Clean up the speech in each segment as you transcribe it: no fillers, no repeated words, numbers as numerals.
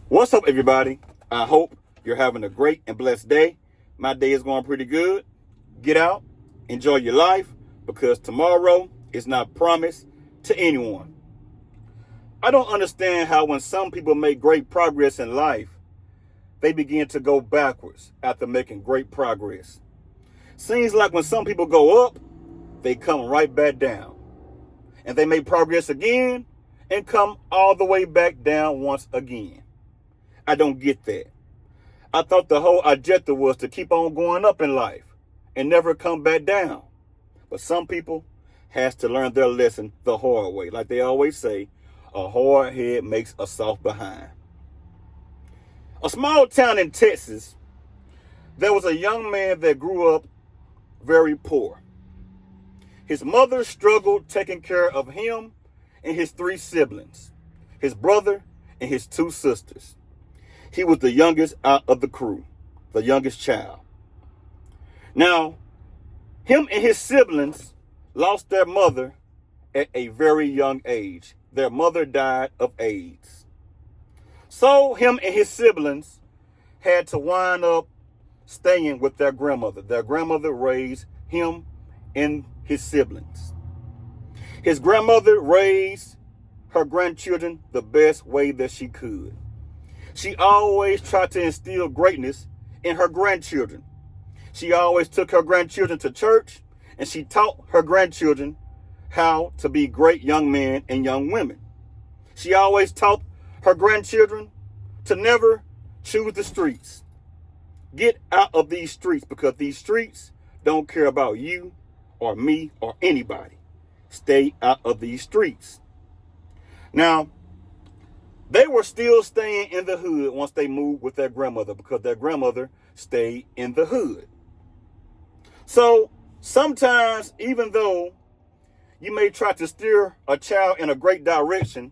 What's up, everybody? I hope you're having a great and blessed day. My day is going pretty good. Get out, enjoy your life, because tomorrow is not promised to anyone. I don't understand how when some people make great progress in life, they begin to go backwards after making great progress. Seems like when some people go up, they come right back down. And they make progress again and come all the way back down once again. I don't get that. I thought the whole objective was to keep on going up in life and never come back down. But some people has to learn their lesson the hard way. Like they always say, a hard head makes a soft behind. A small town in Texas, there was a young man that grew up very poor. His mother struggled taking care of him and his 3 siblings, his brother and his 2 sisters. He was the youngest out of the crew, the youngest child. Now, him and his siblings lost their mother at a very young age. Their mother died of AIDS. So him and his siblings had to wind up staying with their grandmother. Their grandmother raised him and his siblings. His grandmother raised her grandchildren the best way that she could. She always tried to instill greatness in her grandchildren. She always took her grandchildren to church, and she taught her grandchildren how to be great young men and young women. She always taught her grandchildren to never choose the streets. Get out of these streets, because these streets don't care about you or me or anybody. Stay out of these streets. Now, they were still staying in the hood once they moved with their grandmother, because their grandmother stayed in the hood. So sometimes, even though you may try to steer a child in a great direction,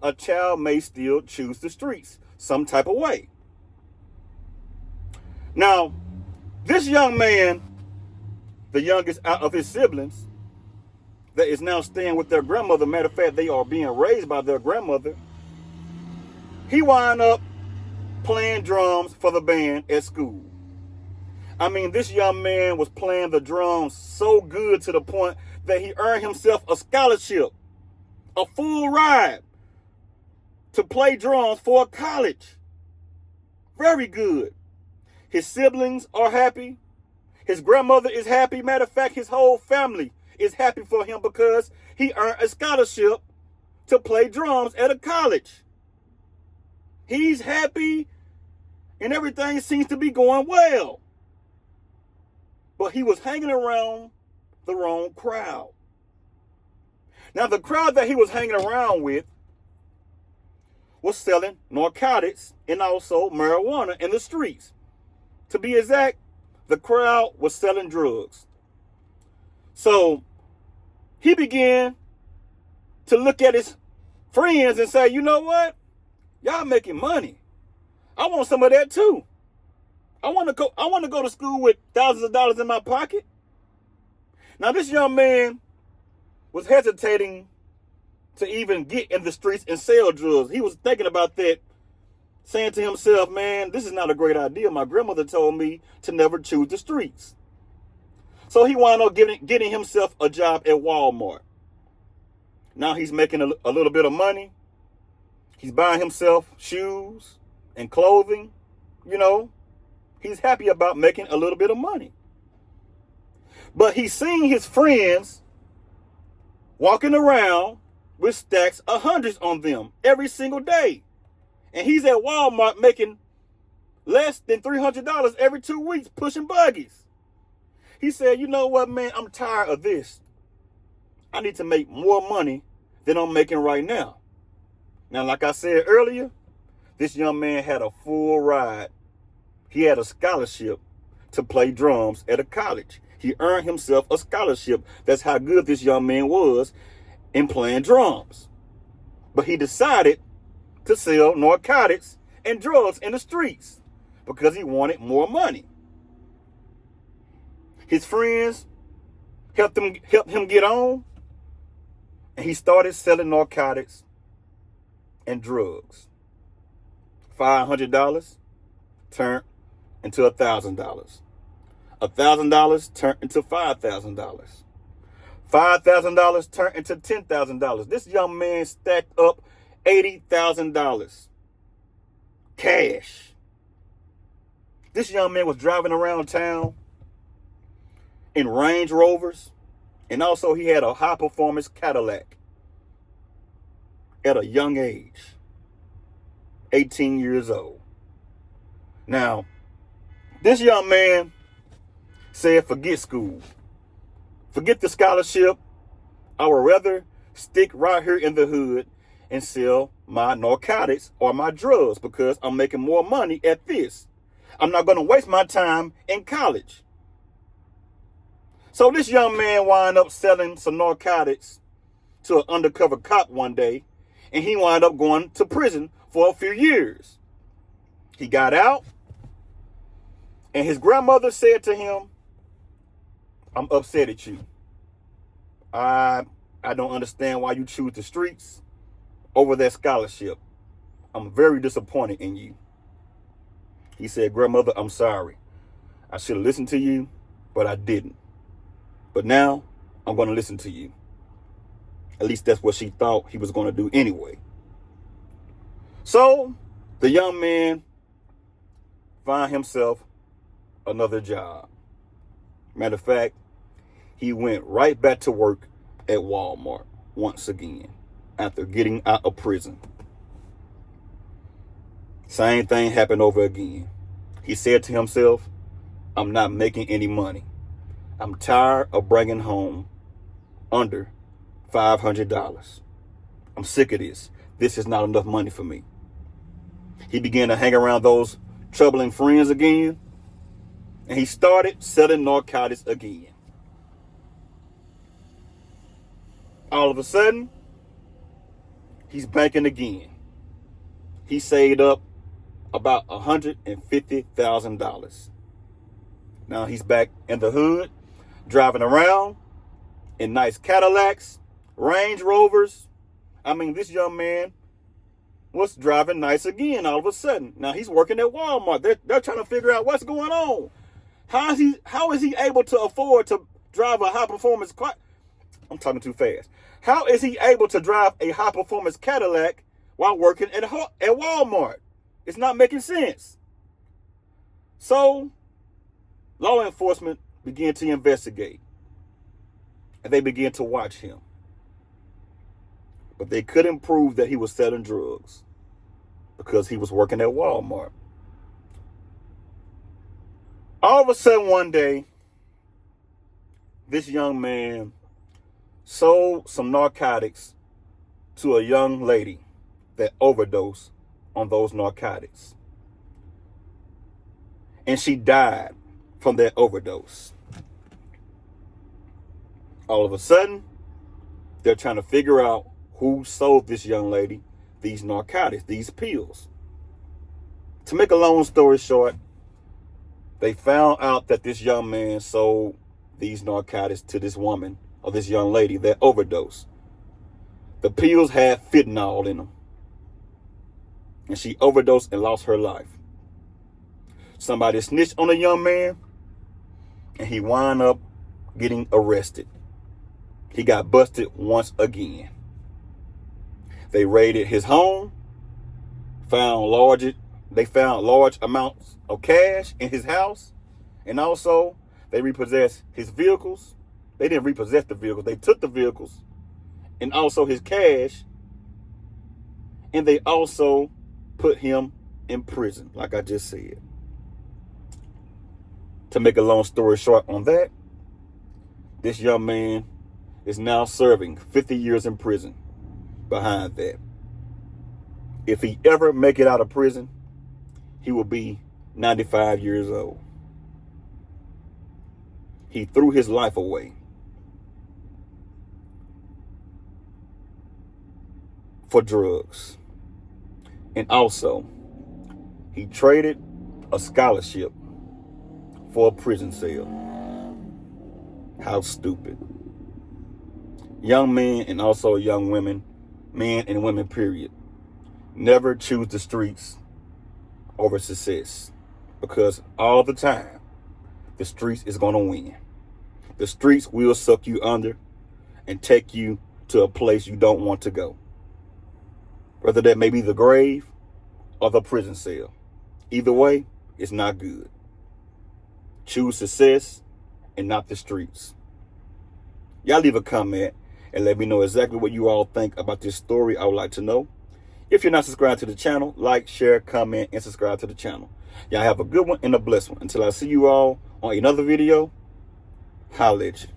a child may still choose the streets some type of way. Now, this young man, the youngest out of his siblings, that is now staying with their grandmother, matter of fact, they are being raised by their grandmother, he wound up playing drums for the band at school. I mean, this young man was playing the drums so good to the point that he earned himself a scholarship, a full ride to play drums for a college. Very good. His siblings are happy. His grandmother is happy. Matter of fact, his whole family is happy for him because he earned a scholarship to play drums at a college. He's happy and everything seems to be going well. But he was hanging around the wrong crowd. Now, the crowd that he was hanging around with was selling narcotics and also marijuana in the streets. To be exact, the crowd was selling drugs. So he began to look at his friends and say, you know what? Y'all making money. I want some of that too. I want to go to school with thousands of dollars in my pocket. Now, this young man was hesitating to even get in the streets and sell drugs. He was thinking about that, saying to himself, man, this is not a great idea. My grandmother told me to never choose the streets. So he wound up getting himself a job at Walmart. Now he's making a little bit of money. He's buying himself shoes and clothing. You know, he's happy about making a little bit of money. But he's seeing his friends walking around with stacks of hundreds on them every single day. And he's at Walmart making less than $300 every 2 weeks pushing buggies. He said, you know what, man, I'm tired of this. I need to make more money than I'm making right now. Now, like I said earlier, this young man had a full ride. He had a scholarship to play drums at a college. He earned himself a scholarship. That's how good this young man was in playing drums. But he decided to sell narcotics and drugs in the streets because he wanted more money. His friends helped him get on, and he started selling narcotics and drugs. $500 turned into $1,000. $1,000 turned into $5,000. $5,000 turned into $10,000. This young man stacked up $80,000 cash. This young man was driving around town in Range Rovers, and also he had a high performance Cadillac at a young age, 18 years old. Now, this young man said, forget school, forget the scholarship. I would rather stick right here in the hood and sell my narcotics or my drugs because I'm making more money at this. I'm not going to waste my time in college. So this young man wound up selling some narcotics to an undercover cop one day, and he wound up going to prison for a few years. He got out, and his grandmother said to him, I'm upset at you. I don't understand why you choose the streets over that scholarship. I'm very disappointed in you. He said, Grandmother, I'm sorry. I should have listened to you, but I didn't. But now I'm going to listen to you. At least that's what she thought he was going to do anyway. So the young man found himself another job. Matter of fact, he went right back to work at Walmart once again after getting out of prison. Same thing happened over again. He said to himself, I'm not making any money. I'm tired of bringing home under $500. I'm sick of this. This is not enough money for me. He began to hang around those troubling friends again, and he started selling narcotics again. All of a sudden, he's banking again. He saved up about $150,000. Now he's back in the hood, driving around in nice Cadillacs, Range Rovers. I mean, this young man was driving nice again all of a sudden. Now he's working at Walmart. They're trying to figure out what's going on. How is he able to afford to drive a high performance car? I'm talking too fast. How is he able to drive a high performance Cadillac while working at Walmart? It's not making sense. So law enforcement began to investigate, and they began to watch him. But they couldn't prove that he was selling drugs because he was working at Walmart. All of a sudden one day, this young man sold some narcotics to a young lady that overdosed on those narcotics. And she died from that overdose. All of a sudden, they're trying to figure out who sold this young lady these narcotics, these pills. To make a long story short, they found out that this young man sold these narcotics to this woman, or this young lady that overdosed. The pills had fentanyl in them, and she overdosed and lost her life. Somebody snitched on a young man, and he wound up getting arrested. He got busted once again. They raided his home, they found large amounts of cash in his house, and also they repossessed his vehicles. They didn't repossess the vehicles, they took the vehicles and also his cash, and they also put him in prison, like I just said. To make a long story short on that, this young man is now serving 50 years in prison behind that. If he ever make it out of prison, he will be 95 years old. He threw his life away for drugs. And also, he traded a scholarship for a prison cell. How stupid. Young men and also young women, men and women, period, never choose the streets over success, because all the time the streets is going to win. The streets will suck you under and take you to a place you don't want to go, whether that may be the grave or the prison cell. Either way, it's not good. Choose success and not the streets. Y'all leave a comment and let me know exactly what you all think about this story. I would like to know. If you're not subscribed to the channel, like, share, comment, and subscribe to the channel. Y'all have a good one and a blessed one. Until I see you all on another video, holla at you.